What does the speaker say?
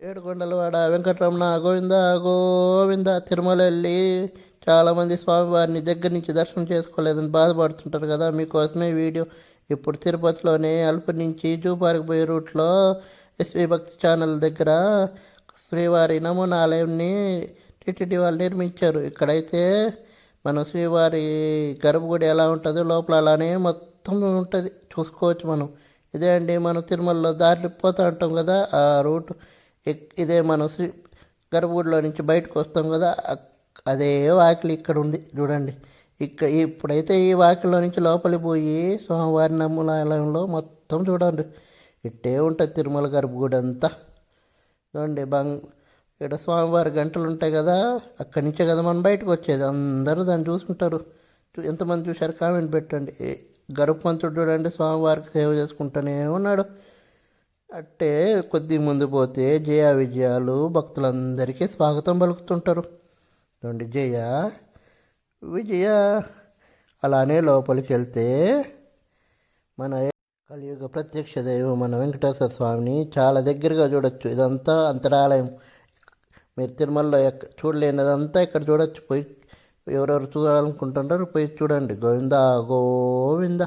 ఏడుకొండలవాడ వెంకటరమణ గోవింద గోవింద. తిరుమల వెళ్ళి చాలామంది స్వామివారిని దగ్గర నుంచి దర్శనం చేసుకోలేదని బాధపడుతుంటారు కదా, మీకోసమే వీడియో. ఇప్పుడు తిరుపతిలోనే అల్పి నుంచి జూపార్క్ పోయే రూట్లో ఎస్వి భక్తి ఛానల్ దగ్గర శ్రీవారి నమూనా ఆలయాన్ని టిటిడి వాళ్ళు నిర్మించారు. ఇక్కడైతే మనం శ్రీవారి గర్భగుడి ఎలా ఉంటుందో లోపల అలానే మొత్తం ఉంటుంది, చూసుకోవచ్చు మనం. ఇదే అండి మనం తిరుమలలో దారి పోతూ ఉంటాం కదా, ఆ రూట్ ఇదే. మనం గర్భగుడిలో నుంచి బయటకు వస్తాం కదా, అదే వాకిలి ఇక్కడ ఉంది చూడండి. ఇప్పుడైతే ఈ వాకిల్లో నుంచి లోపలికి పోయి స్వామివారి నమూనాలయంలో మొత్తం చూడండి, ఇట్టే ఉంటుంది తిరుమల గర్భగుడి అంతా. చూడండి ఇక్కడ స్వామివారి గంటలు ఉంటాయి కదా, అక్కడి నుంచే కదా మనం బయటకు వచ్చేది. అందరూ దాన్ని చూసుకుంటారు. ఎంతమంది చూశారు కామెంట్ పెట్టండి. గరుత్మంతుడు చూడండి స్వామివారికి సేవ చేసుకుంటూనే ఉన్నాడు. అట్టే కొద్ది ముందు పోతే జయ విజయాలు భక్తులందరికీ స్వాగతం పలుకుతుంటారు. చూడండి జయ విజయ. అలానే లోపలికి వెళ్తే మన కలియుగ ప్రత్యక్ష దైవం మన వెంకటేశ్వర స్వామిని చాలా దగ్గరగా చూడొచ్చు. ఇదంతా అంతరాలయం. మీరు తిరుమలలో చూడలేనిదంతా ఇక్కడ చూడొచ్చు. పోయి ఎవరెవరు చూడాలనుకుంటుంటారు పోయి చూడండి. గోవింద గోవింద.